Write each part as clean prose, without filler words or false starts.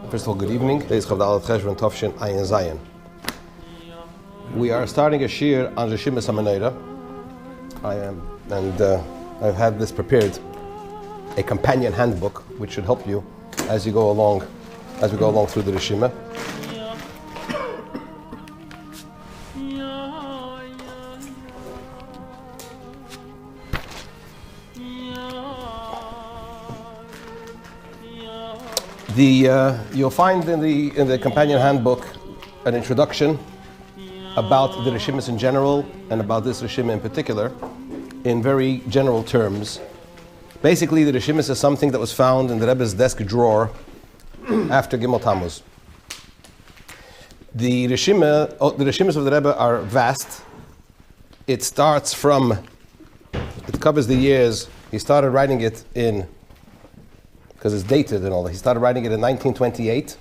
First of all, good evening. Today is Chavdalat Cheshvan Tovshin Ayin Zayin. We are starting a Shiur on Reshimas Hamenorah. I've had this prepared, a companion handbook, which should help you as you go along, through the Reshima. You'll find in the companion handbook an introduction about the Reshimas in general and about this Reshima in particular, in very general terms. Basically, the Reshimas is something that was found in the Rebbe's desk drawer after Gimel Tammuz. The Reshimas of the Rebbe are vast. It covers the years. He started writing it because it's dated and all that. He started writing it in 1928,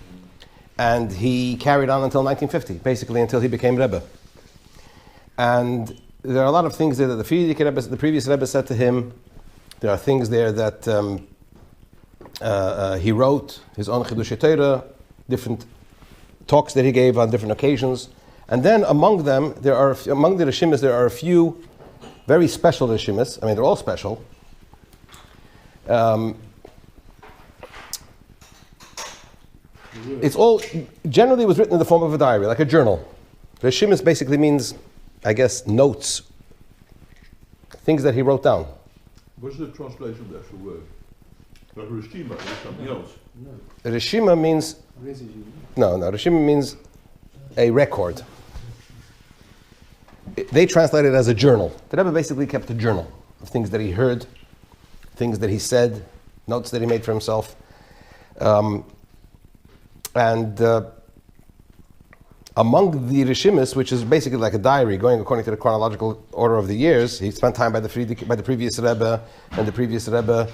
and he carried on until 1950, basically until he became Rebbe. And there are a lot of things there that the previous Rebbe said to him. There are things there that he wrote, his own Chidushei Torah, different talks that he gave on different occasions. And then among the Reshimas, there are a few very special Reshimas. I mean, they're all special. It's all generally was written in the form of a diary, like a journal. Reshimas basically means, I guess, notes, things that he wrote down. What's the translation of the actual word? Like Reshima is something else. No. Reshima means Reshima means a record. They translate it as a journal. The Rebbe basically kept a journal of things that he heard, things that he said, notes that he made for himself. Among the Reshimas, which is basically like a diary, going according to the chronological order of the years, he spent time by the previous Rebbe, and the previous Rebbe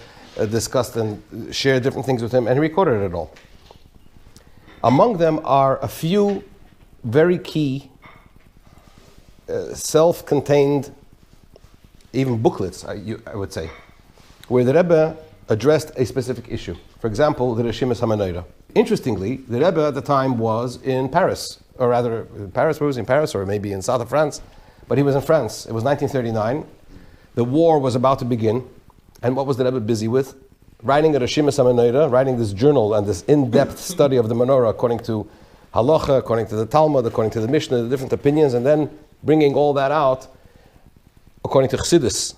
discussed and shared different things with him, and he recorded it all. Among them are a few very key, self-contained, even booklets, I would say, where the Rebbe addressed a specific issue. For example, the Reshimas Hamenorah. Interestingly, the Rebbe at the time was in Paris, or rather, Paris, where was he in Paris, or maybe in south of France, but he was in France. It was 1939. The war was about to begin, and what was the Rebbe busy with? Writing a Reshimas Hamenorah, writing this journal and this in-depth study of the menorah according to Halacha, according to the Talmud, according to the Mishnah, the different opinions, and then bringing all that out according to Chassidus,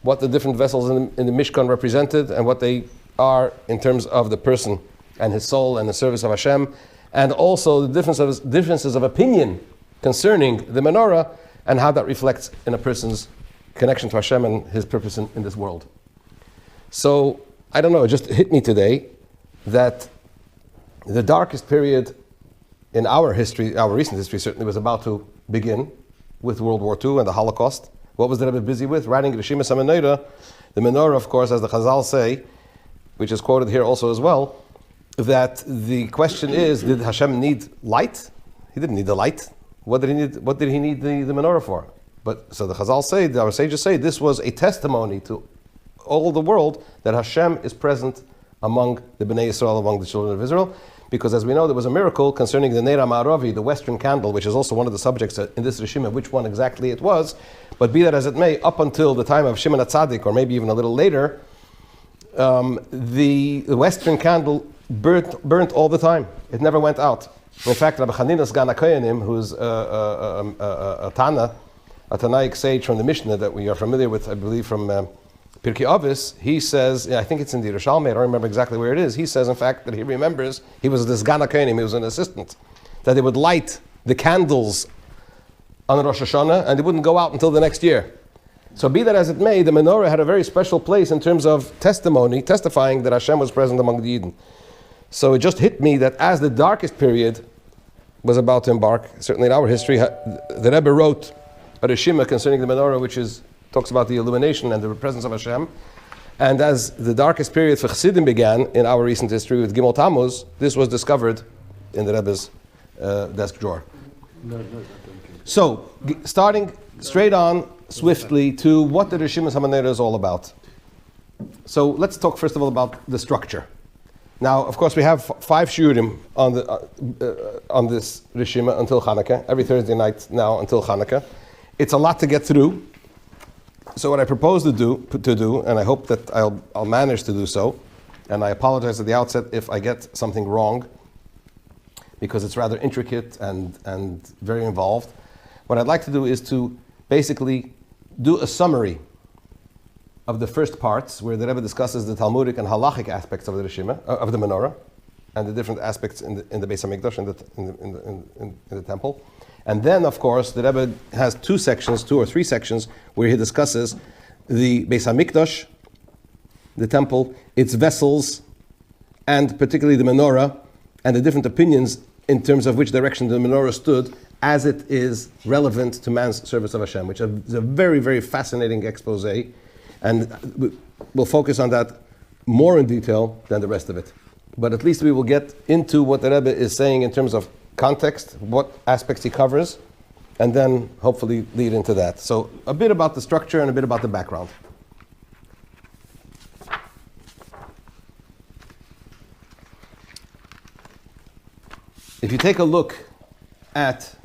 what the different vessels in the Mishkan represented and what they are in terms of the person and his soul and the service of Hashem, and also the differences of opinion concerning the menorah and how that reflects in a person's connection to Hashem and his purpose in this world. So, I don't know, it just hit me today that the darkest period in our history, our recent history certainly, was about to begin with World War II and the Holocaust. What was the Rebbe busy with? Writing Reshimas Hamenorah. The menorah, of course, as the Chazal say, which is quoted here also as well, that the question is, did Hashem need light? He didn't need the light. What did he need the menorah for? But so the Chazal say, our sages say, this was a testimony to all the world that Hashem is present among the Bnei Yisrael, among the children of Israel. Because as we know, there was a miracle concerning the Neir HaMa'aravi, the western candle, which is also one of the subjects in this Reshima, which one exactly it was. But be that as it may, up until the time of Shimon HaTzadik, or maybe even a little later, the western candle burnt all the time. It never went out. In fact, Rabbi Chanina's Gan HaKoyanim, who's a Tanaic sage from the Mishnah that we are familiar with, I believe, from Pirkei Avos, he says, I think it's in the Yerushalmi, I don't remember exactly where it is, he says, in fact, that he remembers, he was this Gan HaKoyanim, he was an assistant, that they would light the candles on Rosh Hashanah, and they wouldn't go out until the next year. So be that as it may, the menorah had a very special place in terms of testifying that Hashem was present among the Yidden. So it just hit me that as the darkest period was about to embark, certainly in our history, the Rebbe wrote a Reshima concerning the menorah, which talks about the illumination and the presence of Hashem. And as the darkest period for Chassidim began in our recent history with Gimel Tammuz, this was discovered in the Rebbe's desk drawer. So, starting straight on, swiftly, to what the Reshimas Hamenorah is all about. So let's talk first of all about the structure. Now, of course, we have 5 shiurim on this Reshima until Hanukkah, every Thursday night now until Hanukkah. It's a lot to get through. So what I propose to do, and I hope that I'll manage to do so, and I apologize at the outset if I get something wrong, because it's rather intricate and very involved. What I'd like to do is to basically do a summary of the first parts, where the Rebbe discusses the Talmudic and halachic aspects of the Reshima, of the menorah, and the different aspects in the Beis Hamikdash, in the temple. And then, of course, the Rebbe has 2 or 3 sections, where he discusses the Beis Hamikdash, the temple, its vessels, and particularly the menorah, and the different opinions in terms of which direction the menorah stood, as it is relevant to man's service of Hashem, which is a very, very fascinating expose. And we'll focus on that more in detail than the rest of it. But at least we will get into what the Rebbe is saying in terms of context, what aspects he covers, and then hopefully lead into that. So a bit about the structure and a bit about the background. If you take a look at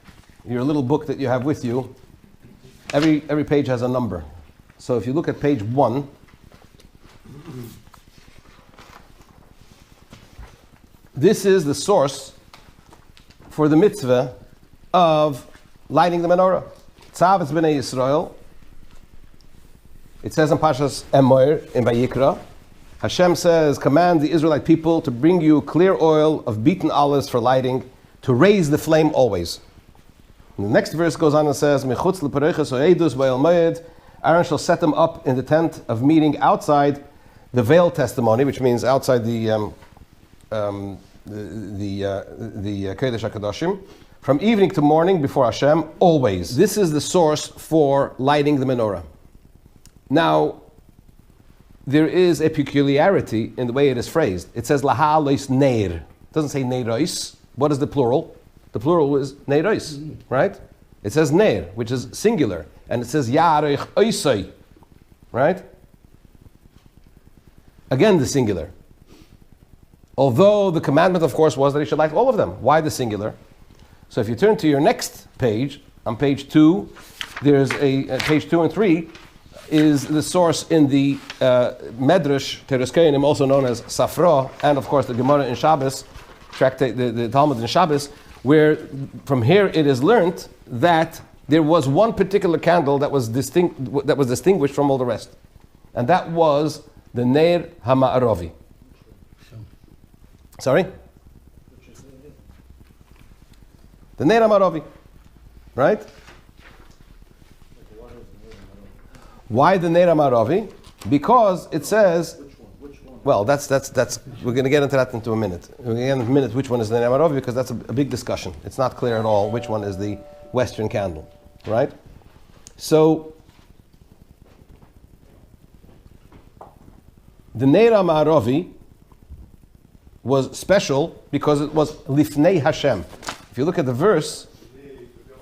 your little book that you have with you, every page has a number. So if you look at page 1, this is the source for the mitzvah of lighting the menorah. Tzav b'nei Yisrael. It says in Pashas Emoir in Vayikra, Hashem says, command the Israelite people to bring you clear oil of beaten olives for lighting, to raise the flame always. And the next verse goes on and says, Mechutz l'pareiches o'edus b'el moed. Aaron shall set them up in the tent of meeting outside the veil testimony, which means outside the Kodesh HaKadoshim, from evening to morning before Hashem, always. This is the source for lighting the menorah. Now, there is a peculiarity in the way it is phrased. It says laha lois neir. It doesn't say neirois. What is the plural? The plural is neirois, right? It says neir, which is singular, and it says yarech oisai, right? Again, the singular. Although the commandment, of course, was that he should light all of them. Why the singular? So if you turn to your next page, on page 2, there's page 2 and 3, is the source in the Medrash, Teres Kohanim, also known as Safra, and of course the Gemara in Shabbos, tractate, the Talmud in Shabbos, where from here it is learnt that there was one particular candle that was distinguished from all the rest. And that was the Neir HaMa'aravi. Sorry? The Neir HaMa'aravi. Right? Why the Neir HaMa'aravi? Because it says, well, that's we're going to get into that into a minute. We're going to get into a minute which one is the Neir HaMa'aravi, because that's a big discussion. It's not clear at all which one is the Western candle, right? So, the Neir HaMa'aravi was special because it was Lifnei Hashem. If you look at the verse,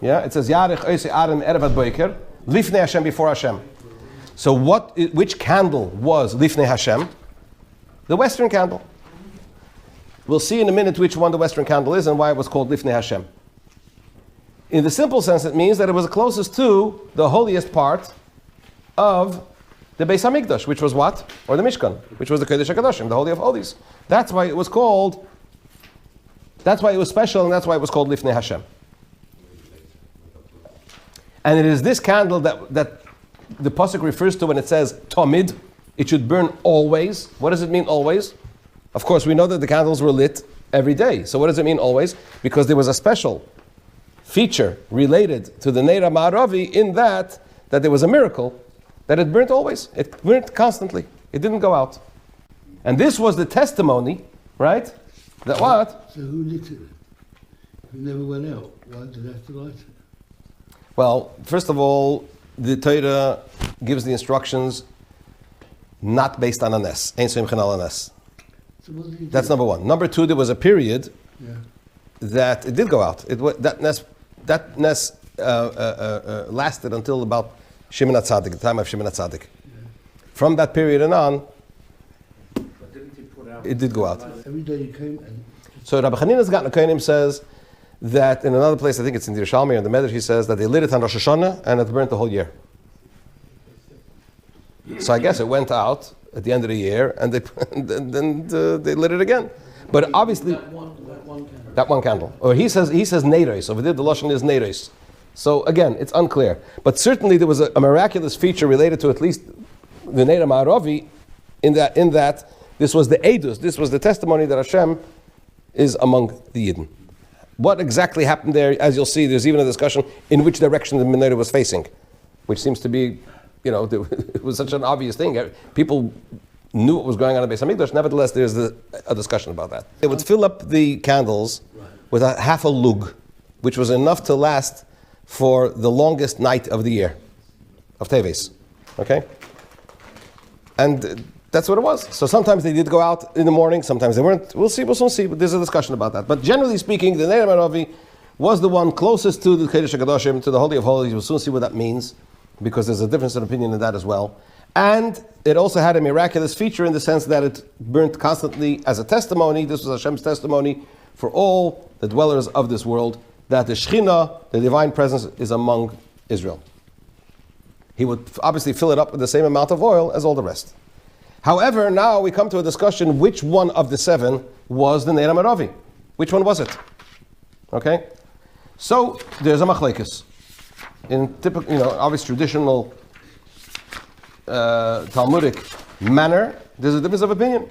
it says Yarech Oisei Aaron Erev Ad Boiker, Lifnei Hashem, before Hashem. So which candle was Lifnei Hashem? The Western candle. We'll see in a minute which one the Western candle is and why it was called Lifnei Hashem. In the simple sense, it means that it was closest to the holiest part of the Beis Hamikdash, which was what? Or the Mishkan, which was the Kodesh HaKadoshim, the Holy of Holies. That's why it was called, that's why it was special, and that's why it was called Lifnei Hashem. And it is this candle that the Pasuk refers to when it says Tomid, it should burn always. What does it mean always? Of course, we know that the candles were lit every day. So what does it mean always? Because there was a special feature related to the Neir HaMa'aravi in that there was a miracle that it burnt always. It burnt constantly. It didn't go out. And this was the testimony, right, That what? So who lit it then? If it never went out, why did they have to light it? Well, first of all, the Torah gives the instructions not based on a nes. Ein soimchen al a nes. So what did he do? That's number one. Number two, there was a period Yeah. that it did go out. That nes lasted until about Shimon HaTzadik, the time of Shimon HaTzadik. From that period and on, But didn't he put out? it did go out. Every day you came and So Rabbi Chanina's Gatna Kohanim says that in another place, I think it's in the Yerushalmi or the Medrash, he says that they lit it on Rosh Hashanah and it burnt the whole year. So I guess it went out at the end of the year and they lit it again. But obviously, That one candle. that one candle. Or he says neiros. Over there, the Lashon is neiros. So again, it's unclear. But certainly there was a miraculous feature related to at least the Neira Ma'aravi in that this was the Eidus, this was the testimony that Hashem is among the Yidden. What exactly happened there, as you'll see, there's even a discussion in which direction the menorah was facing, which seems to be, it was such an obvious thing. People knew what was going on in Beis Hamikdash. Nevertheless, there's a discussion about that. They would fill up the candles with half a lug, which was enough to last for the longest night of the year, of Teves. Okay? And that's what it was. So sometimes they did go out in the morning, sometimes they weren't. We'll soon see, but there's a discussion about that. But generally speaking, the Neira Ma'aravi was the one closest to the Kodesh HaKadoshim, to the Holy of Holies. We'll soon see what that means, because there's a difference in opinion in that as well. And it also had a miraculous feature in the sense that it burnt constantly as a testimony. This was Hashem's testimony for all the dwellers of this world, that the Shekhinah, the divine presence, is among Israel. He would obviously fill it up with the same amount of oil as all the rest. However, now we come to a discussion which one of the seven was the Neira Ma'aravi. Which one was it? Okay? So, there's a machlekes. In typical, obvious traditional Talmudic manner, there's a difference of opinion.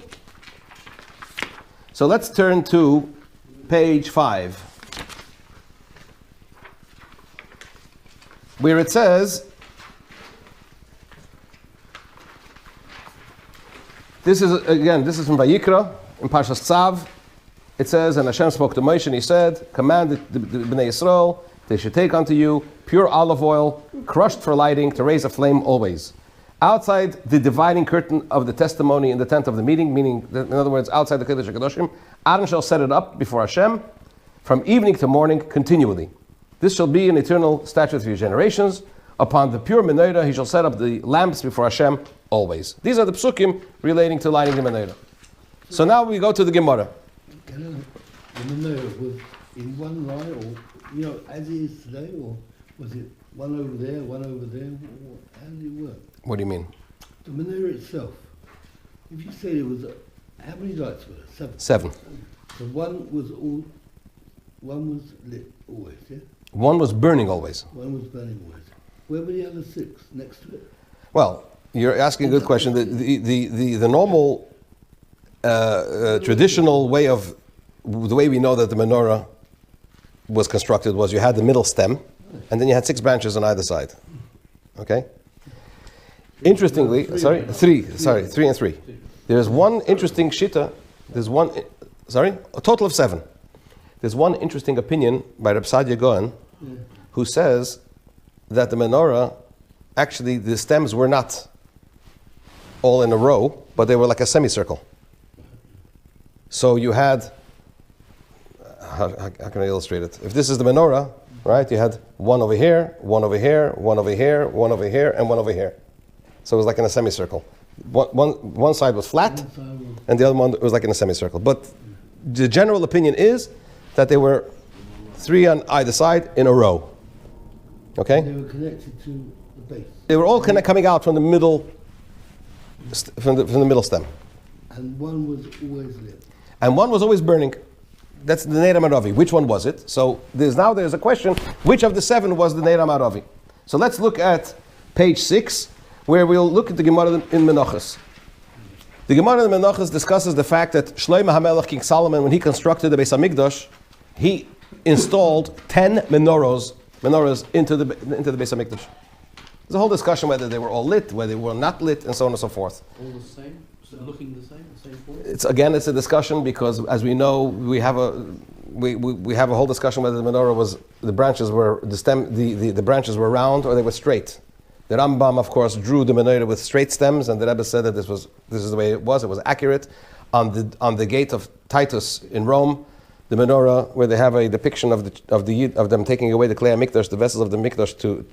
So let's turn to page 5, where it says, this is from Vayikra, in Parshas Tzav. It says, and Hashem spoke to Moshe and he said, command the Bnei Yisrael, they should take unto you pure olive oil, crushed for lighting, to raise a flame always. Outside the dividing curtain of the testimony in the tent of the meeting, meaning, in other words, outside the Kodesh HaKadoshim, Aaron shall set it up before Hashem from evening to morning continually. This shall be an eternal statute for your generations. Upon the pure menorah he shall set up the lamps before Hashem always. These are the psukim relating to lighting the menorah. So now we go to the Gemara. the menorah was in one line, or as it is today, or was it one over there, one over there? How did it work? What do you mean? The menorah itself. If you say there was how many lights were there? 7. 7. So one was lit always, yeah? One was burning always. One was burning always. Where were the other 6 next to it? Well, you're asking a good question. The normal traditional way of, the way we know that the menorah was constructed was you had the middle stem, and then you had 6 branches on either side. Okay? Interestingly, 3 and 3. There's one interesting shita, a total of 7. There's one interesting opinion by Reb Sadia Gaon, who says that the menorah, actually the stems were not all in a row, but they were like a semicircle. So you had, how can I illustrate it? If this is the menorah, right, you had one over here, one over here, one over here, one over here, and one over here. So it was like in a semicircle. One side was flat, and the other one was like in a semicircle. But the general opinion is that they were 3 on either side in a row. Okay? They were connected to the base. They were all coming out from the middle, from the middle stem. And one was always lit. And one was always burning. That's the Neira Ma'aravi. Which one was it? So there's a question, which of the 7 was the Neira Ma'aravi? So let's look at page 6, where we'll look at the Gemara in Menachos. The Gemara in Menachos discusses the fact that Shlomo HaMelech, King Solomon, when he constructed the Beis HaMikdash, he installed 10 menorahs into the Beis HaMikdash. There's a whole discussion whether they were all lit, whether they were not lit, and so on and so forth. All the same? So looking the same point? It's a discussion because, as we know, we have a whole discussion whether the menorah was the branches were the branches were round or they were straight. The Rambam, of course, drew the menorah with straight stems, and the Rebbe said that this is the way it was. It was accurate. On the gate of Titus in Rome, the menorah, where they have a depiction of them taking away the Klei HaMikdash, the vessels of the Mikdash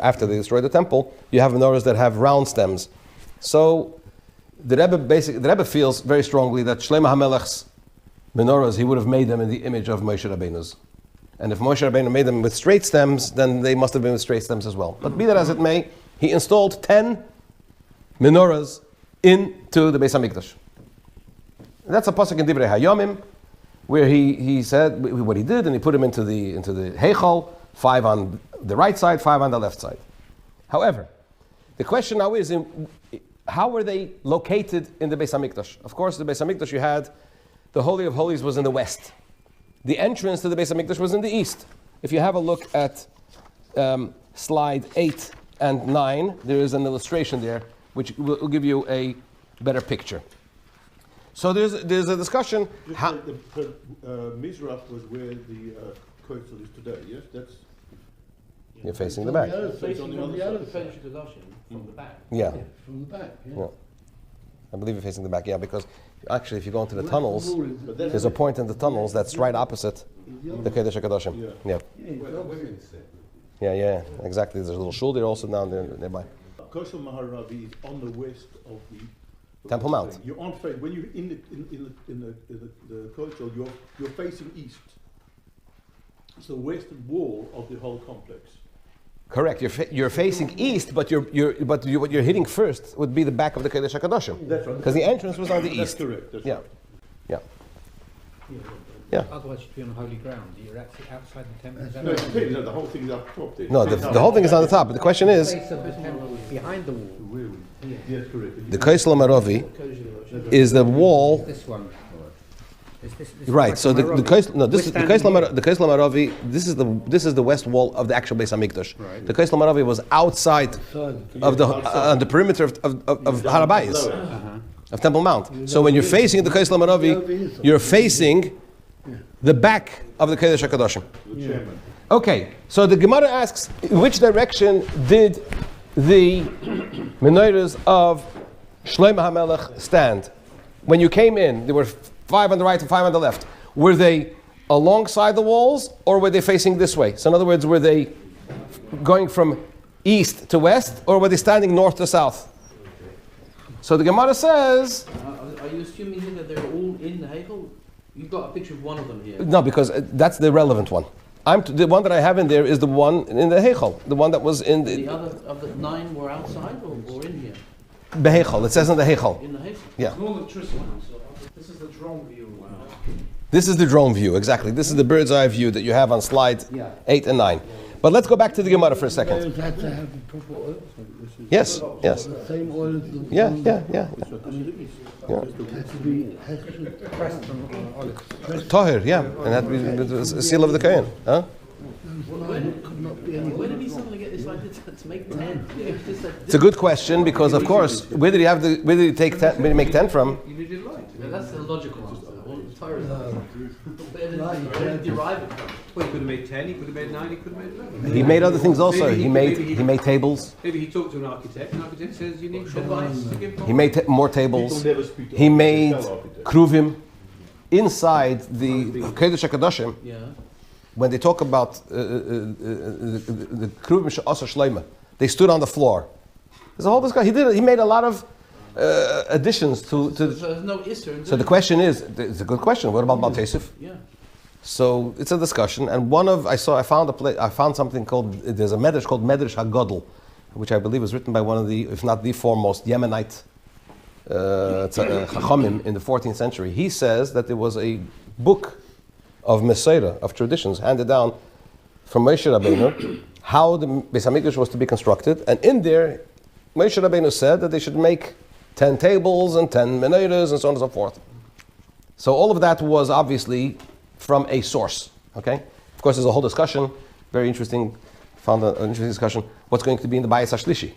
after they destroyed the temple, you have menorahs that have round stems. So the Rebbe feels very strongly that Shlomo HaMelech's menorahs, he would have made them in the image of Moshe Rabbeinu's. And if Moshe Rabbeinu made them with straight stems, then they must have been with straight stems as well. But be that as it may, he installed 10 menorahs into the Beis HaMikdash. And that's a pasuk in Divrei Hayomim, where he said what he did, and he put them into the Heichal, 5 on the right side, 5 on the left side. However, the question now is, how were they located in the Beis HaMikdash? Of course, the Beis HaMikdash, you had the Holy of Holies was in the west. The entrance to the Beis HaMikdash was in the east. If you have a look at slide 8 and 9, there is an illustration there which will give you a better picture. So there's a discussion. The Mizrach was where the Kotel is today, yes? That's You're facing the back. Facing from the other side. From the back. Yeah. From the back, Yeah. I believe you're facing the back, yeah, because actually if you go into the tunnels, there's a point in the tunnels that's right opposite the Kodesh HaKadoshim. Yeah. Yeah, exactly. There's a little shul there also down there nearby. Kotel Maharavi is on the west of the Temple Mount. You're on face when you're in the Kotel, you're facing east. It's the western wall of the whole complex. Correct. You're facing east, but what you're hitting first would be the back of the Kodesh HaKadoshim. That's right. Because the entrance was on the That's east. correct. That's Yeah. right. Yeah. Otherwise, you'd be on holy ground. You're actually outside the temple. Is that No, right? no, the whole thing is up top there. No, the whole thing is on the top. But the question is, Face of the temple behind the wall. Yes, correct. the Kotel Maravi is the wall. This one. Is this Right. So the Kotel Maravi. This is the west wall of the actual Beis Hamikdash. Right. The Kotel Maravi was outside of the perimeter of Harabayis, of Temple Mount. So when you're facing the Kotel Maravi, you're facing the back of the Kodesh HaKadoshim. The chairman. Okay, so the Gemara asks, in which direction did the menorahs of Shlomo HaMelech stand? When you came in, there were 5 on the right and 5 on the left. Were they alongside the walls, or were they facing this way? So in other words, were they going from east to west, or were they standing north to south? So the Gemara says, Are you assuming here that they're all in the Heichel? You've got a picture of one of them here. no, because that's the relevant one. The one that I have in there is the one in the Heichel, the one that was in The other of the 9 were outside or in here? Beheichel. It says in the Heichel. In the Heichel? Yeah. This is the drone view. This is the drone view, exactly. This is the bird's eye view that you have on slide 8 and 9. But let's go back to the Gemara for a second. Those had to have the proper oil. Yes. The same oil as the Yeah. has to be pressed on olive? Tahir, yeah. And that was a seal of the Kohen. Huh? could not be any Where did he suddenly get this idea to make 10? It's just that It's a good question because, of course, where did he take 10? Where did he make 10 from? you did it right. That's the logical answer. Well, the Torah is where did he derive it from? Well, he could have made 10, he could have made 9, he could have made 11. He made other things also. Maybe He made tables. Maybe he talked to an architect says you need advice to give He made more tables. People never speak to He architects, made tell architects. kruvim inside the Kodesh HaKadoshim. Yeah. When they talk about the kruvim she'asa shleima, they stood on the floor. There's a whole discussion. He made a lot of additions to. So there's no Isser in So the question is, it's a good question. What about Baltesif? Yeah. So it's a discussion, and I found something called, there's a medrash called Medrash HaGodl, which I believe was written by one of the, if not the foremost Yemenite Chachamim in the 14th century. He says that there was a book of Mesorah, of traditions, handed down from Moshe Rabbeinu, how the Beis HaMikdash was to be constructed, and in there, Moshe Rabbeinu said that they should make 10 tables and 10 menorahs and so on and so forth. So all of that was obviously from a source, okay? Of course, there's a whole discussion, very interesting, found an interesting discussion, what's going to be in the Bayis HaShlishi?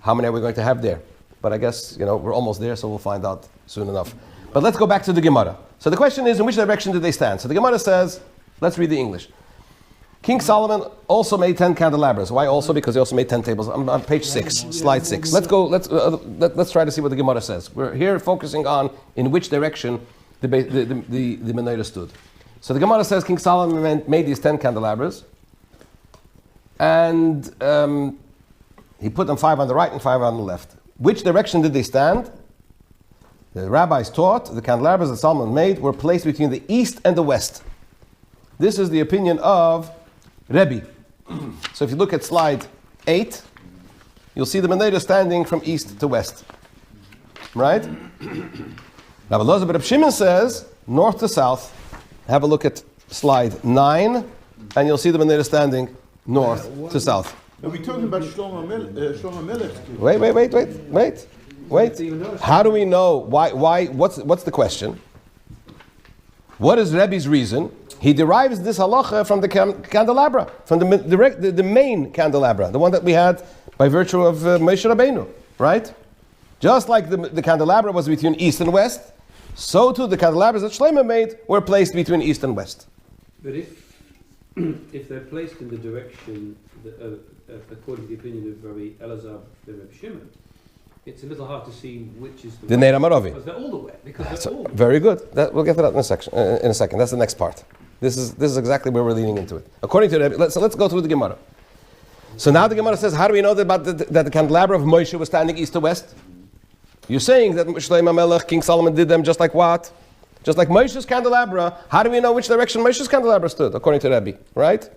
How many are we going to have there? but I guess we're almost there, so we'll find out soon enough. But let's go back to the Gemara. So the question is, in which direction did they stand? So the Gemara says, let's read the English. King Solomon also made 10 candelabras. Why also? Because he also made 10 tables. On page 6, slide 6. Let's go. Let's try to see what the Gemara says. We're here focusing on in which direction the menorah stood. So the Gemara says King Solomon made these 10 candelabras, and he put them 5 on the right and 5 on the left. Which direction did they stand? The rabbis taught the candelabras that Solomon made were placed between the east and the west. This is the opinion of Rebbe. So if you look at slide 8, you'll see the menorah standing from east to west. Right? Rabbi Elazar ben Shimon says north to south. Have a look at slide 9, and you'll see the menorah standing north to south. Are we talking about Shlomo Melech? Wait. How do we know? Why? What's the question? What is Rebbe's reason? He derives this halacha from the candelabra, from the main candelabra, the one that we had by virtue of Moshe Rabbeinu, right? Just like the candelabra was between east and west, so too the candelabras that Shlomo made were placed between east and west. But if they're placed in the direction, according to the opinion of Rabbi Elazar ben Reb Shimon, it's a little hard to see which is the Neir Amarovi. Because they're all the way. Very good. We'll get to that in a second. That's the next part. This is exactly where we're leading into it. According to Rebbe, let's go through the Gemara. So now the Gemara says, how do we know that the candelabra of Moshe was standing east to west? You're saying that Shlomo Melech, King Solomon did them just like what? Just like Moshe's candelabra. How do we know which direction Moshe's candelabra stood, according to Rebbe, right?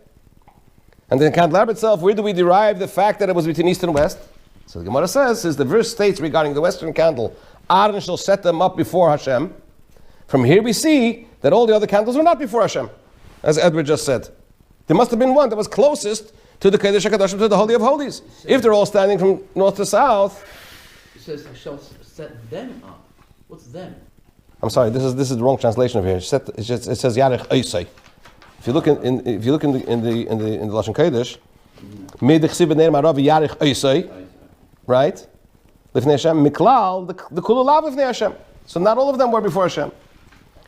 And the candelabra itself, where do we derive the fact that it was between east and west? So the Gemara says, the verse states regarding the western candle, Aaron shall set them up before Hashem. From here we see that all the other candles were not before Hashem, as Edward just said. There must have been one that was closest to the Kodesh HaKadoshim, to the Holy of Holies. If they're all standing from north to south. It says, I shall set them up. What's them? I'm sorry, this is the wrong translation of here. It says Yarech Eisei. If you look in the Lashon Kodesh, Medechsiv b'neir marav Yarech Eisei. Right? Lifnei Hashem, Miklal, the Kululav Lifnei Hashem. So not all of them were before Hashem.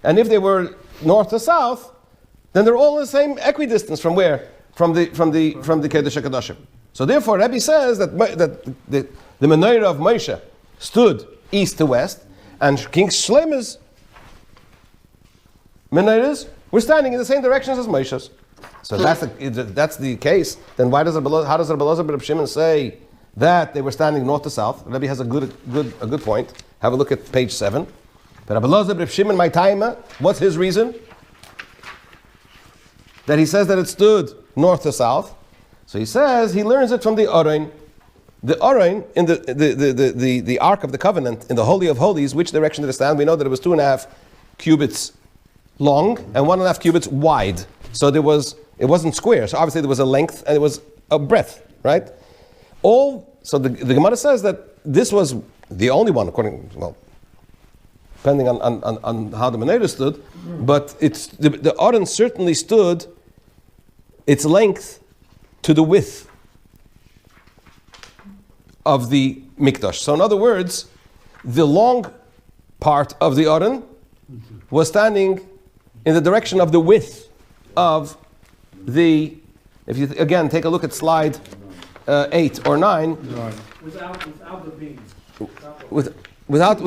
And if they were north to south, then they're all in the same equidistance from where? From the Kodesh HaKadoshim. So therefore, Rebbe says that the menorah of Moshe stood east to west, and King Shlomo's menorahs were standing in the same directions as Moshe's. So that's the case. Then how does Rabbi Elazar ben Shimon say that they were standing north to south? Rebbe has a good point. Have a look at page 7. But Rabbi Elazar ben Shimon, my timer, what's his reason? That he says that it stood north to south. So he says he learns it from the Aron. The Aron in the Ark of the Covenant in the Holy of Holies. Which direction did it stand? We know that it was 2.5 cubits long and 1.5 cubits wide. So it wasn't square. So obviously there was a length and it was a breadth, right? So the Gemara says that this was the only one, depending on how the menorah stood, but the Aron certainly stood its length to the width of the Mikdash. So in other words, the long part of the Aron was standing in the direction of the width of the, if you again take a look at slide 8 or 9. Without the beams. Without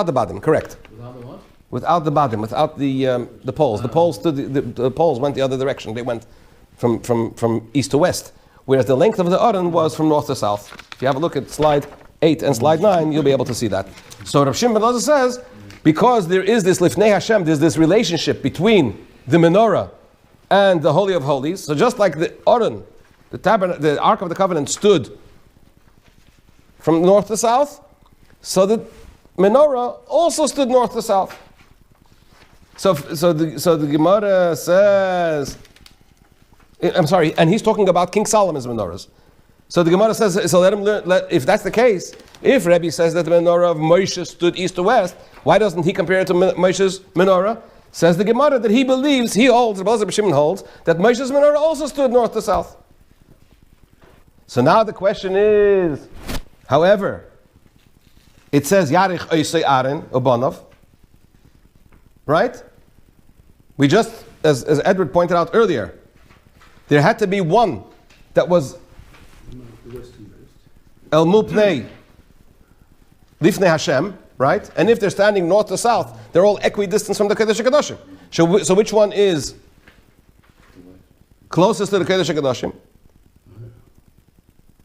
the bottom, correct. Without the what? Without the bottom, without the poles. The poles the poles went the other direction. They went from east to west. Whereas the length of the Aron was from north to south. If you have a look at slide 8 and slide 9, you'll be able to see that. So Rav Shimon ben Elazar says, because there is this Lifnei Hashem, there's this relationship between the menorah and the Holy of Holies. So just like the Aron, the Ark of the Covenant stood from north to south, so the menorah also stood north to south. So the Gemara says, I'm sorry, and he's talking about King Solomon's menorahs. So the Gemara says, so let him learn. If that's the case, if Rebbe says that the menorah of Moshe stood east to west, why doesn't he compare it to Moshe's menorah? Says the Gemara that he holds, Rabbi Elazar ben Shimon holds, that Moshe's menorah also stood north to south. So now the question is, however, it says Yarich Oisei Aaron Obanov. Right? We just, as Edward pointed out earlier, there had to be one that was El Mupnei Lifnei Hashem, right? And if they're standing north to south, they're all equidistant from the Kodesh HaKadoshim. So which one is closest to the Kodesh HaKadoshim?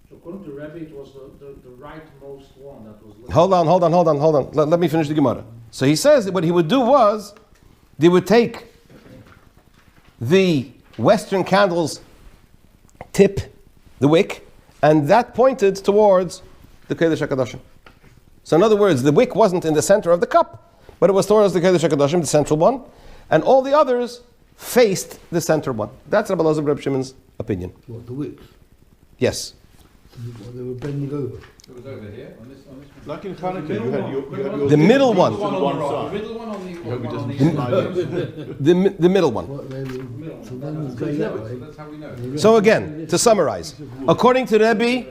So according to Rabbi, it was the rightmost one that was left. Hold on. Let me finish the Gemara. So he says that what he would do was, they would take the western candle's tip, the wick, and that pointed towards the Kodesh HaKadoshim. So in other words, the wick wasn't in the center of the cup, but it was towards the Kodesh HaKadoshim, the central one, and all the others faced the center one. That's Rabbi Elazar Reb Shimon's opinion. What, the wicks? Yes. What, they were bending over? It was over here, on this Like in Hanukkah, you had your The middle one. on one The side. middle one on the Hope it one on doesn't the slide in. The middle one. What, they were, middle. so then was going that So way. that's how we know. So again, to summarize, according to Rebbe,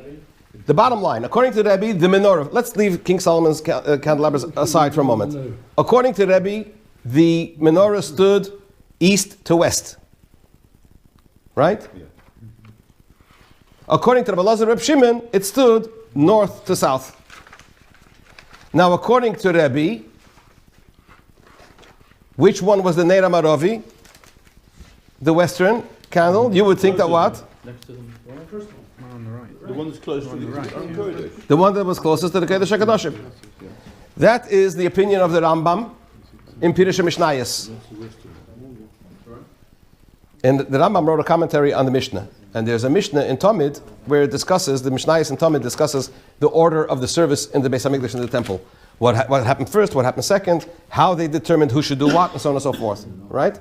the bottom line, according to Rebbe, the menorah, let's leave King Solomon's candelabras aside for a moment. According to Rebbe, the menorah stood east to west. Right? Yeah. According to Rabbi Elazar Reb Shimon, it stood north to south. Now, according to Rebbe, which one was the Neir HaMaravi? The western candle? You would think that what? Next to the first one. On the right. The one that's close to the Kodesh. The one that was closest to the Kodesh HaKadoshim. That is the opinion of the Rambam in Pirush HaMishnayos. And the Rambam wrote a commentary on the Mishnah. And there's a Mishnah in Talmud where it discusses, the Mishnayos in Talmud discusses the order of the service in the Beis HaMikdash in the temple. What happened first, what happened second, how they determined who should do what, and so on and so forth. Right?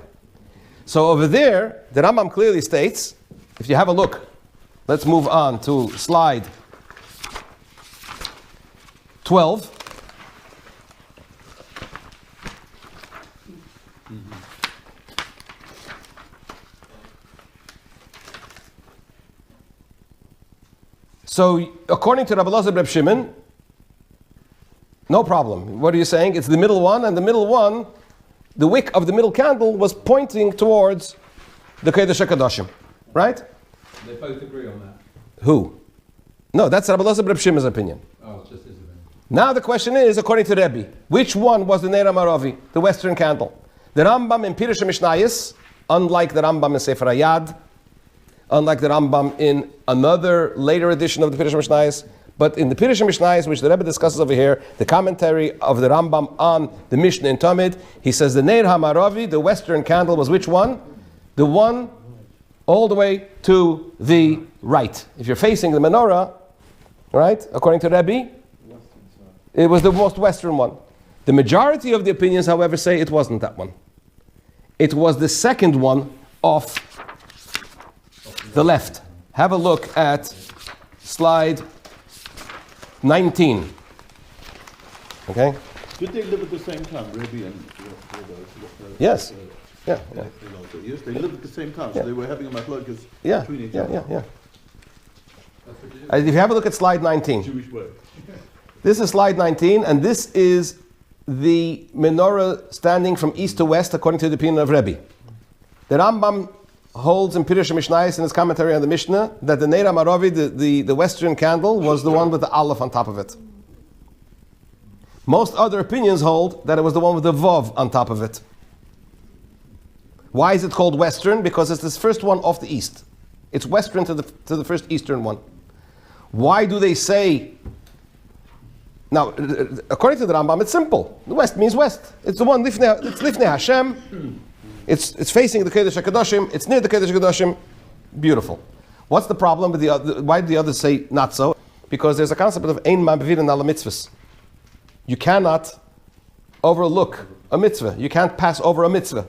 So over there, the Rambam clearly states, if you have a look, let's move on to slide 12. So, according to Rabbi Elazar Reb Shimon, no problem. What are you saying? It's the middle one, and the middle one, the wick of the middle candle was pointing towards the Kodesh HaKadoshim. Right? They both agree on that. Who? No, that's Rabbi Elazar Reb Shimon's opinion. Oh, it's just his opinion. Now the question is, according to Rebbe, which one was the Neir HaMaravi, the western candle? The Rambam in Pirush HaMishnayos, unlike the Rambam in Sefer Hayad, unlike the Rambam in another later edition of the Pirush HaMishnayos, but in the Pirush HaMishnayos, which the Rebbe discusses over here, the commentary of the Rambam on the Mishnah in Talmud, he says the Neir HaMaravi, the western candle, was which one? The one all the way to the right. If you're facing the menorah, right, according to Rebbe, it was the most western one. The majority of the opinions, however, say it wasn't that one. It was the second one off the left. Have a look at slide 19. Okay? Did they live at the same time, Rebbe and Yes. Yeah. Yes, they lived at the same time, so Yeah. they were having a machlokes Yeah. between each Yeah. other. Yeah. Yeah. If you have a look at slide 19. Jewish way. This is slide 19, and this is the menorah standing from east to west according to the opinion of Rebbe. The Rambam holds in Pirush HaMishnayos in his commentary on the Mishnah that the Neir HaMaravi, the western candle, was the one with the aleph on top of it. Most other opinions hold that it was the one with the vav on top of it. Why is it called western? Because it's this first one off the east. It's western to the first eastern one. Why do they say? Now, according to the Rambam, it's simple. The west means west. It's the one lifnei, it's lifnei Hashem. It's facing the Kodesh HaKadoshim. It's near the Kodesh HaKadoshim. Beautiful. What's the problem with the other? Why do the others say not so? Because there's a concept of ein ma'avirin ala mitzvahs. You cannot overlook a mitzvah. You can't pass over a mitzvah.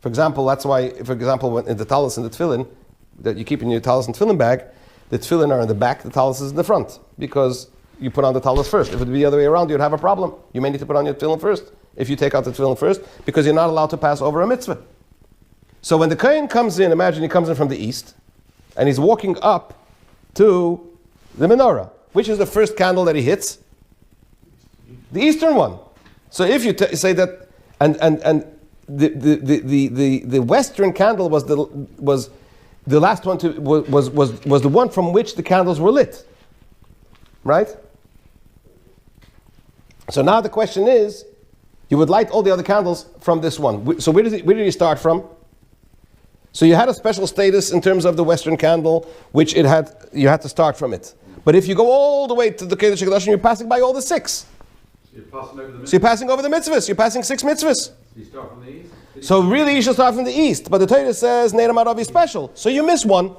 For example, that's why, when in the talis and the tefillin that you keep in your talis and tefillin bag, the tefillin are in the back, the talis is in the front, because you put on the talis first. If it would be the other way around, you'd have a problem. You may need to put on your tefillin first, if you take out the tefillin first, because you're not allowed to pass over a mitzvah. So when the kohen comes in, imagine he comes in from the east, and he's walking up to the menorah. Which is the first candle that he hits? The eastern one. So if you say that, and the western candle was the last one to was the one from which the candles were lit, right? So now the question is, you would light all the other candles from this one. So where did you start from? So you had a special status in terms of the western candle, which you had to start from it. But if you go all the way to the Kodesh HaKadoshim, you're passing by all the 6. You're passing over the mitzvahs. So you're passing over the mitzvahs. You're passing 6 mitzvahs. So you start from the east. So really you should start from the east. But the Torah says Neir Maravi is special. So you miss one.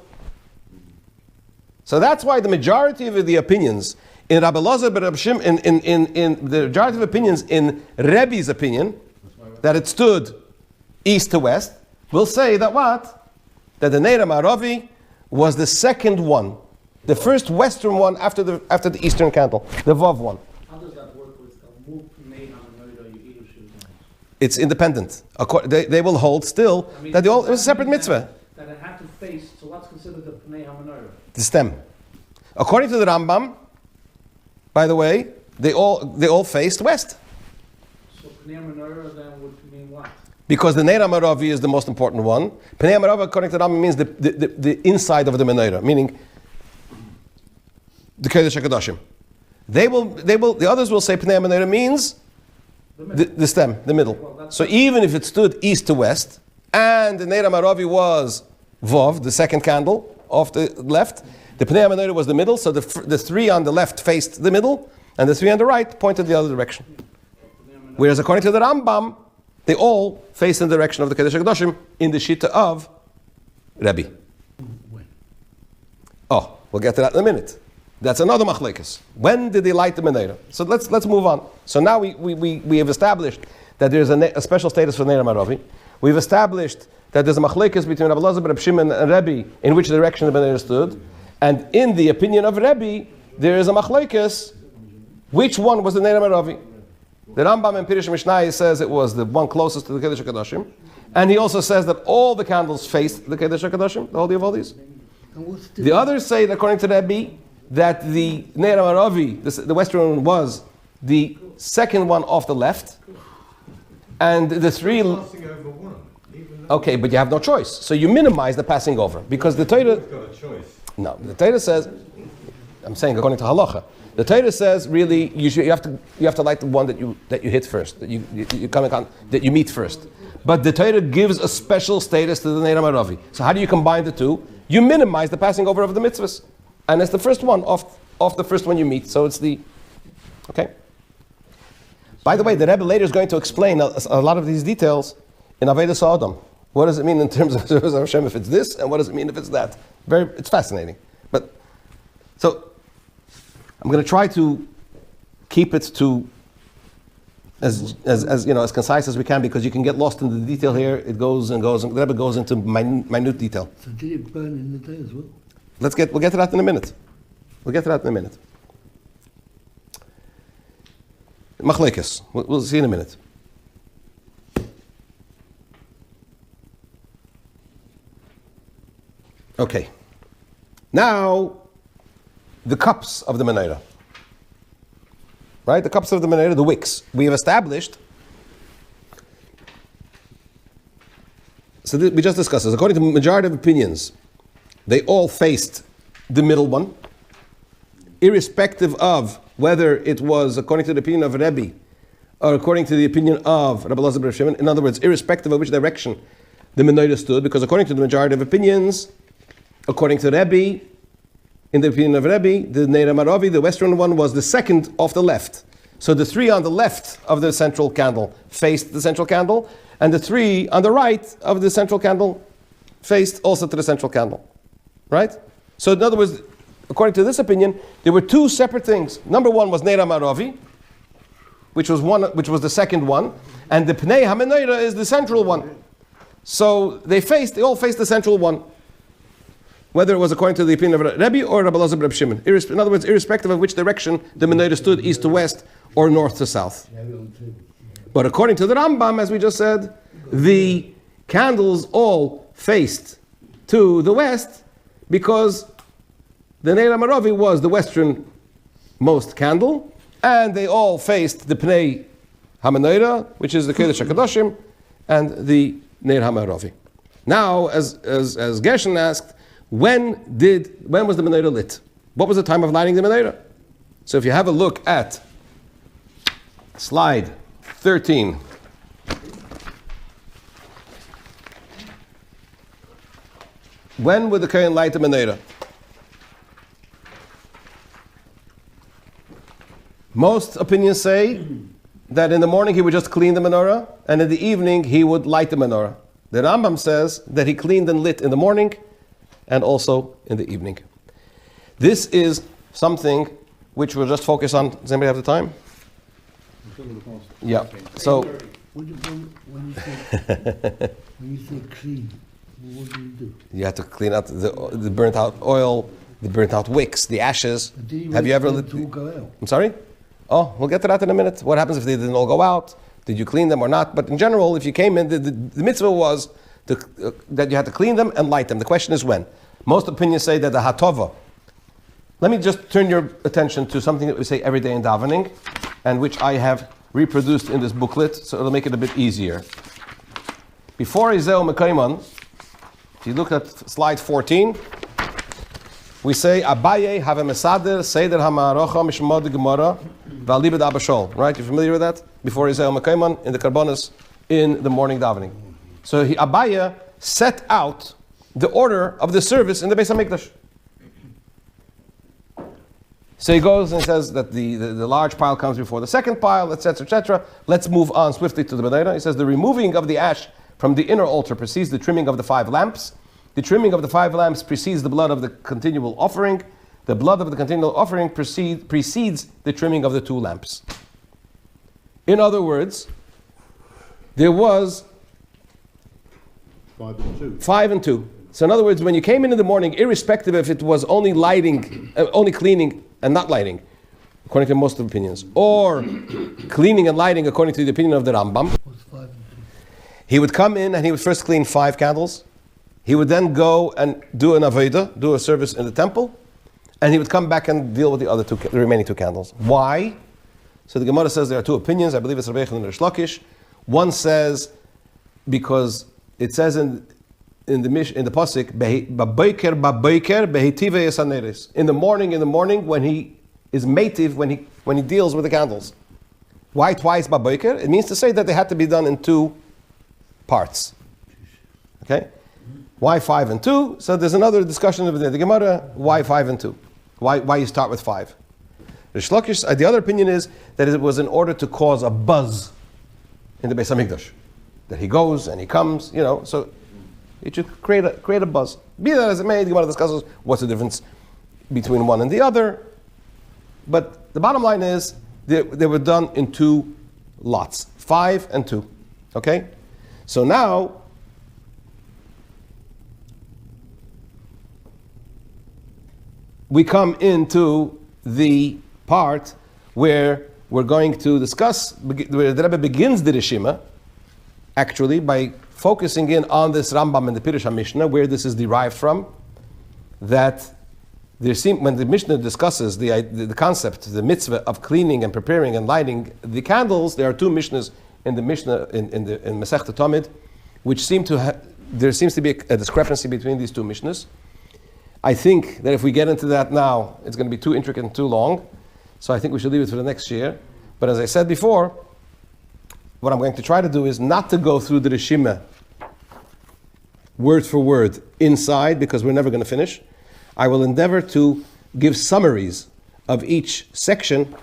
So that's why the majority of the opinions in Rabbi Elazar but Rabbi Shimon, in the majority of opinions in Rebbe's opinion, that it stood east to west, will say that what? That the Neir Maravi was the second one. The first western one after the eastern candle. The Vav one. How does that work with Talmud, Pnei Hamenorah, Yehidus? It's independent. They will hold still that it was a separate mitzvah. That it had to face, so what's considered the Pnei Hamenorah? The stem. According to the Rambam, by the way, they all faced west. So Pnei Hamenorah then would mean what? Because the Neir Maravi is the most important one. Pnei Maravi, according to the Rambam, means the inside of the menorah, meaning the Kodesh HaKadoshim. The others will say Pnei Hamenorah means the stem, the middle. Well, So even if it stood east to west, and the Neir Maravi was Vov, the second candle off the left, the Pnei Hamenorah was the middle, so the 3 on the left faced the middle, and the 3 on the right pointed the other direction. Whereas according to the Rambam, they all face in the direction of the Kodesh HaKadoshim in the Shita of Rebbe. Oh, we'll get to that in a minute. That's another machlekes. When did they light the menorah? So let's move on. So now we have established that there's a special status for Neir Maravi. We've established that there's a machlekes between Rabbi Elazar, Rabbi Shimon, and Rebbe in which direction the menorah stood. And in the opinion of Rebbe, there is a machlekes. Which one was the Neir Maravi? The Rambam in Pirush Mishnah says it was the one closest to the Kodesh HaKadoshim. And he also says that all the candles faced the Kodesh HaKadoshim, the Holy of Holies. The others say, that according to Rebbe, that the Neir Maravi, the western one, was the second one off the left, and the 3. Passing over one, Okay, but you have no choice, so you minimize the passing over because the Torah. got a choice. No, the Torah says. I'm saying according to halacha, the Torah says really you have to light the one that you hit first, that you come on, that you meet first. But the Torah gives a special status to the Neir Maravi. So how do you combine the two? You minimize the passing over of the mitzvahs. And it's the first one off the first one you meet. So it's the... Okay? By the way, the Rebbe later is going to explain a lot of these details in Avodas Sodom. What does it mean in terms of Hashem if it's this, and what does it mean if it's that? It's fascinating. But, so, I'm going to try to keep it to as concise as we can, because you can get lost in the detail here. It goes and goes, and the Rebbe goes into minute detail. So did it burn in the day as well? We'll get to that in a minute. Machlekes. We'll see in a minute. Okay. Now, the cups of the menorah. Right? The cups of the menorah, the wicks. We have established. So we just discussed this. According to the majority of opinions, they all faced the middle one, irrespective of whether it was according to the opinion of Rebbe or according to the opinion of Rabbi Elazar ben Shimon. In other words, irrespective of which direction the menorah stood, because according to the majority of opinions, according to Rebbe, in the opinion of Rebbe, the Neir Maravi, the western one, was the second off the left. So the 3 on the left of the central candle faced the central candle, and the 3 on the right of the central candle faced also to the central candle. Right? So in other words, according to this opinion, there were 2 separate things. Number 1 was Neir Maravi, which was the second one, and the Pnei Hamenorah is the central one. So they all faced the central one, whether it was according to the opinion of Rebbe or Rabbi Elazar ben Shimon. In other words, irrespective of which direction the menorah stood, east to west or north to south. But according to the Rambam, as we just said, the candles all faced to the west, because the Neir Maravi was the westernmost candle, and they all faced the Pnei Hamenorah, which is the Kodesh HaKadoshim, and the Neir HaMa'aravi. Now, as Gershon asked, when was the menorah lit? What was the time of lighting the menorah? So if you have a look at slide 13, when would the Kohen light the menorah? Most opinions say that in the morning he would just clean the menorah, and in the evening he would light the menorah. The Rambam says that he cleaned and lit in the morning, and also in the evening. This is something which we'll just focus on. Does anybody have the time? Yeah. So When you say clean, what do you do? you have to clean out the burnt out oil, the burnt out wicks, the ashes. Have you ever lit? Go out? I'm sorry? Oh, we'll get to that in a minute. What happens if they didn't all go out? Did you clean them or not? But in general, if you came in, the mitzvah was that you had to clean them and light them. The question is when. Most opinions say that the hatova. Let me just turn your attention to something that we say every day in davening, and which I have reproduced in this booklet, so it'll make it a bit easier. Before Izeo Mekayman, if you look at slide 14, we say Abaye have a mesader seder hamarocha mishmod gemara v'alibed abashol. Right? You familiar with that? Before Izeo Mekayman in the karbonos in the morning davening. So Abaye set out the order of the service in the Beis Hamikdash. So he goes and says that the large pile comes before the second pile, etc., etc. Let's move on swiftly to the menorah. He says the removing of the ash from the inner altar precedes the trimming of the 5 lamps. The trimming of the 5 lamps precedes the blood of the continual offering. The blood of the continual offering precedes the trimming of the 2 lamps. In other words, there was 5 and 2. 5 and 2. So in other words, when you came in the morning, irrespective if it was only lighting, only cleaning and not lighting, according to most of the opinions, or cleaning and lighting according to the opinion of the Rambam, What's 5 and 2? he would come in and he would first clean 5 candles. He would then go and do an avodah, do a service in the temple, and he would come back and deal with the remaining 2 candles. Why? So the Gemara says there are 2 opinions. I believe it's Rabbi Yechon and Rish Lakish. One says because it says in the pasuk, "Ba'boker behitive esaneres." In the morning, when he is meitiv, when he deals with the candles. Why twice ba'boker? It means to say that they had to be done in 2 parts. Okay, why 5 and 2? So there's another discussion of the Gemara. Why 5 and 2? Why you start with 5? Rish Lakish, the other opinion is that it was in order to cause a buzz in the Beis Hamikdash, that he goes and he comes, so. It should create a buzz. Be that as it may, the Gemara discusses what's the difference between one and the other. But the bottom line is they were done in 2 lots, 5 and 2. Okay? So now we come into the part where we're going to discuss, where the Rebbe begins the Reshima, actually, by focusing in on this Rambam and the Pirush HaMishnah, where this is derived from, that when the Mishnah discusses the concept, the mitzvah of cleaning and preparing and lighting the candles, there are 2 Mishnahs in the Mishnah, in Masechta Tamid, which there seems to be a discrepancy between these 2 Mishnahs. I think that if we get into that now, it's going to be too intricate and too long, so I think we should leave it for the next year. But as I said before, what I'm going to try to do is not to go through the Reshima word for word inside, because we're never going to finish. I will endeavor to give summaries of each section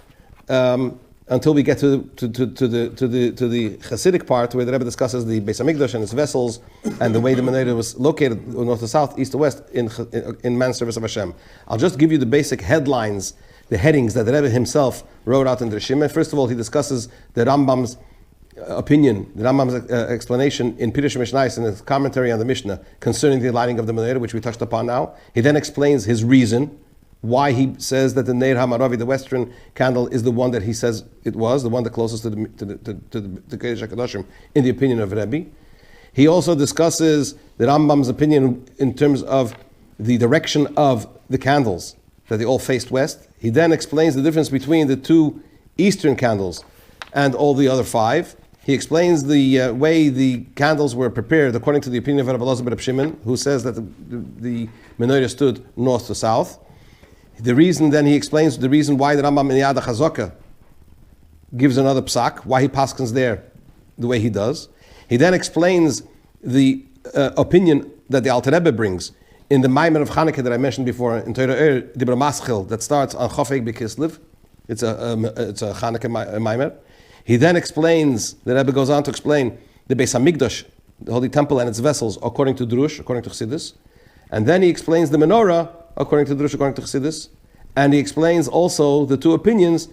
until we get to the Hasidic part, where the Rebbe discusses the Beis Hamikdash and its vessels and the way the menorah was located north to south, east to west in man's service of Hashem. I'll just give you the basic headlines, the headings that the Rebbe himself wrote out in the Reshima. First of all, he discusses the Rambam's opinion, the Rambam's explanation in Pirush Mishnayos in his commentary on the Mishnah concerning the lighting of the menorah, which we touched upon now. He then explains his reason why he says that the Neir HaMa'aravi, the western candle, is the one that he says it was, the one that closest to the Kodesh HaKadoshim, in the opinion of Rebbe. He also discusses the Rambam's opinion in terms of the direction of the candles, that they all faced west. He then explains the difference between the 2 Eastern candles and all the other 5. He explains the way the candles were prepared according to the opinion of Rabbi Elazar ben Shimon, who says that the menorah stood north to south. The reason, then he explains the reason why the Rambam in Yad HaChazaka gives another psak, why he paskins there the way he does. He then explains the opinion that the Alter Rebbe brings in the Maimer of Chanukah that I mentioned before, in Torah Dibra Maschil, that starts on Chofeg B'Kislev. It's a Chanukah Maimer. He then explains, the Rebbe goes on to explain the Beis HaMikdash, the Holy Temple and its vessels, according to Drush, according to Chassidus. And then he explains the menorah, according to Drush, according to Chassidus. And he explains also the 2 opinions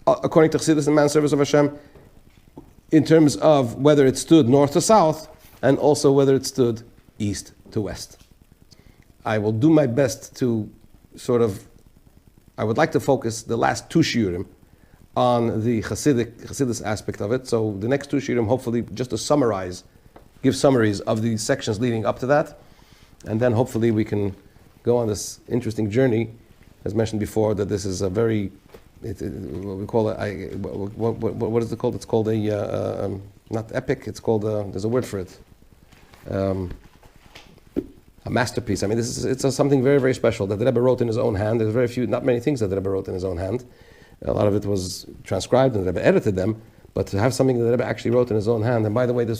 according to Chassidus and man's service of Hashem, in terms of whether it stood north to south, and also whether it stood east to west. I will do my best to I would like to focus the last 2 shiurim on the Chassidus aspect of it. So the next 2 shiurim, hopefully, just to give summaries of the sections leading up to that, and then hopefully we can go on this interesting journey, as mentioned before, that this is a very, what we call it, what is it called? It's called a, not epic, it's called, there's a word for it. A masterpiece. I mean, it's something very, very special that the Rebbe wrote in his own hand. There's not many things that the Rebbe wrote in his own hand. A lot of it was transcribed and the Rebbe edited them, but to have something that the Rebbe actually wrote in his own hand, and by the way, there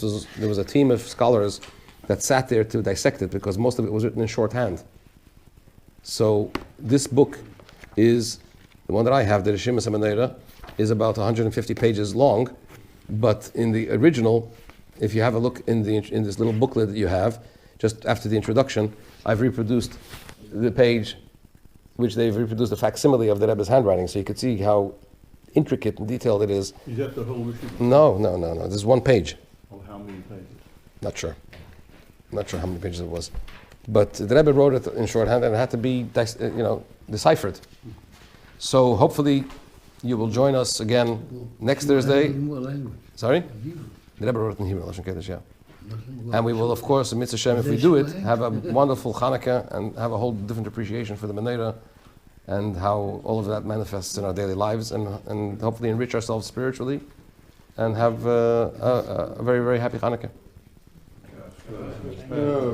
was a team of scholars that sat there to dissect it, because most of it was written in shorthand. So this book is, the one that I have, the Reshimas Hamenorah, is about 150 pages long, but in the original, if you have a look in this little booklet that you have, just after the introduction, I've reproduced the page which they've reproduced a facsimile of the Rebbe's handwriting, so you could see how intricate and detailed it is. Is that the whole Reshimas? No. This is 1 page. Or how many pages? Not sure how many pages it was. But the Rebbe wrote it in shorthand and it had to be deciphered. So hopefully you will join us again next Thursday. In what language? Sorry? Hebrew. The Rebbe wrote it in Hebrew, Lashon Kodesh, yeah. And we will, of course, in Mitzvah Shem, if we do it, have a wonderful Chanukah and have a whole different appreciation for the menorah and how all of that manifests in our daily lives, and hopefully enrich ourselves spiritually and have a very, very happy Chanukah.